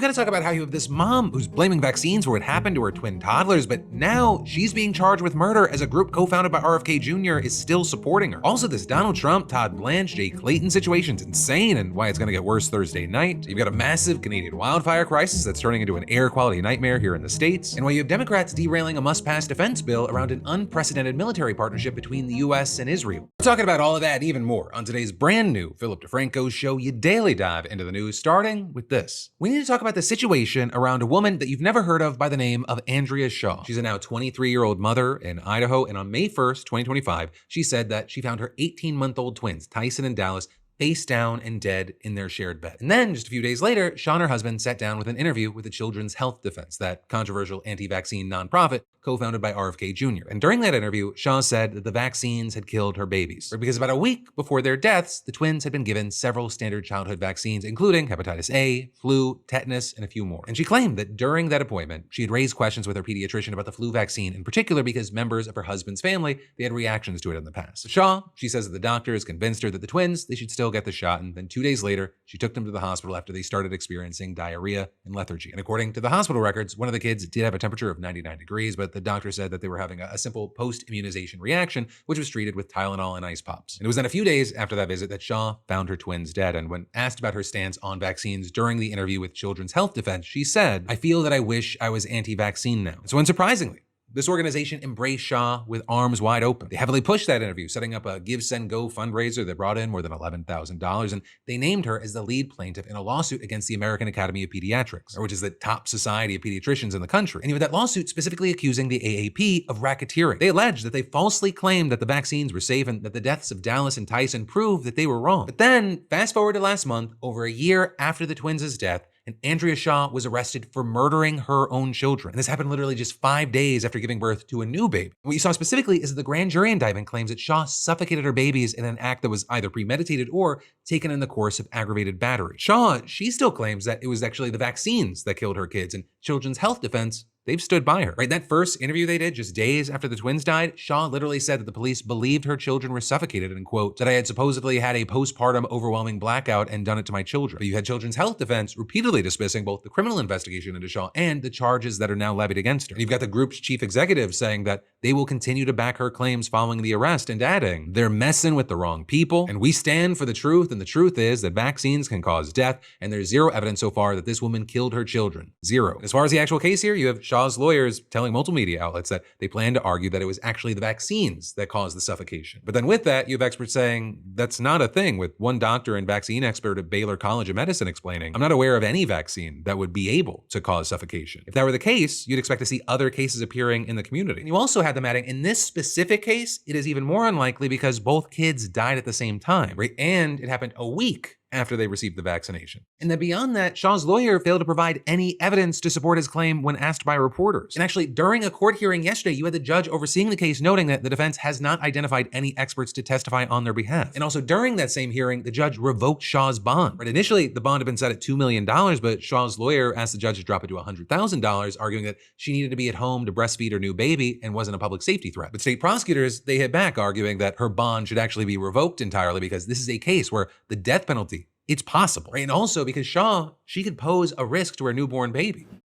got to talk about how you have this mom who's blaming vaccines for what happened to her twin toddlers, but now she's being charged with murder as a group co-founded by RFK Jr. is still supporting her. Also, this Donald Trump, Todd Blanche, Jay Clayton situation's insane and why it's going to get worse Thursday night. You've got a massive Canadian wildfire crisis that's turning into an air quality nightmare here in the States, and while you have Democrats derailing a must-pass defense bill around an unprecedented military partnership between the US and Israel. We're talking about all of that and even more on today's brand new Philip DeFranco show. You daily dive into the news, starting with this. We need to talk about the situation around a woman that you've never heard of by the name of Andrea Shaw. She's a now 23-year-old mother in Idaho, and on May 1st, 2025, she said that she found her 18-month-old twins, Tyson and Dallas, face down and dead in their shared bed. And then just a few days later, Shaw and her husband sat down with an interview with the Children's Health Defense, that controversial anti-vaccine nonprofit co-founded by RFK Jr. And during that interview, Shaw said that the vaccines had killed her babies. Because about a week before their deaths, the twins had been given several standard childhood vaccines, including hepatitis A, flu, tetanus, and a few more. And she claimed that during that appointment, she had raised questions with her pediatrician about the flu vaccine in particular because members of her husband's family, they had reactions to it in the past. So Shaw, she says that the doctors convinced her that the twins, they should still get the shot, and then 2 days later, she took them to the hospital after they started experiencing diarrhea and lethargy. And according to the hospital records, one of the kids did have a temperature of 99 degrees, but the doctor said that they were having a simple post-immunization reaction, which was treated with Tylenol and ice pops. And it was then a few days after that visit that Shaw found her twins dead, and when asked about her stance on vaccines during the interview with Children's Health Defense, she said, "I feel that I wish I was anti-vaccine now." And so unsurprisingly, this organization embraced Shaw with arms wide open. They heavily pushed that interview, setting up a Give, Send, Go fundraiser that brought in more than $11,000, and they named her as the lead plaintiff in a lawsuit against the American Academy of Pediatrics, which is the top society of pediatricians in the country. And you have that lawsuit specifically accusing the AAP of racketeering. They alleged that they falsely claimed that the vaccines were safe and that the deaths of Dallas and Tyson proved that they were wrong. But then, fast forward to last month, over a year after the twins' death, and Andrea Shaw was arrested for murdering her own children. And this happened literally just 5 days after giving birth to a new baby. What you saw specifically is that the grand jury indictment claims that Shaw suffocated her babies in an act that was either premeditated or taken in the course of aggravated battery. Shaw, she still claims that it was actually the vaccines that killed her kids, and Children's Health Defense, they've stood by her, right? That first interview they did just days after the twins died, Shaw literally said that the police believed her children were suffocated and, quote, that I had supposedly had a postpartum overwhelming blackout and done it to my children. But you had Children's Health Defense repeatedly dismissing both the criminal investigation into Shaw and the charges that are now levied against her. And you've got the group's chief executive saying that they will continue to back her claims following the arrest and adding, they're messing with the wrong people and we stand for the truth, and the truth is that vaccines can cause death and there's zero evidence so far that this woman killed her children. Zero. As far as the actual case here, you have Shaw's lawyers telling multiple media outlets that they plan to argue that it was actually the vaccines that caused the suffocation. But then with that, you have experts saying that's not a thing, with one doctor and vaccine expert at Baylor College of Medicine explaining, I'm not aware of any vaccine that would be able to cause suffocation. If that were the case, you'd expect to see other cases appearing in the community. And you also had them adding, in this specific case, it is even more unlikely because both kids died at the same time, right? And it happened a week after they received the vaccination. And then beyond that, Shaw's lawyer failed to provide any evidence to support his claim when asked by reporters. And actually, during a court hearing yesterday, you had the judge overseeing the case noting that the defense has not identified any experts to testify on their behalf. And also during that same hearing, the judge revoked Shaw's bond. Right, initially, the bond had been set at $2 million, but Shaw's lawyer asked the judge to drop it to $100,000, arguing that she needed to be at home to breastfeed her new baby and wasn't a public safety threat. But state prosecutors, they hit back, arguing that her bond should actually be revoked entirely because this is a case where the death penalty, it's possible, right? And also because Shaw, she could pose a risk to her newborn baby.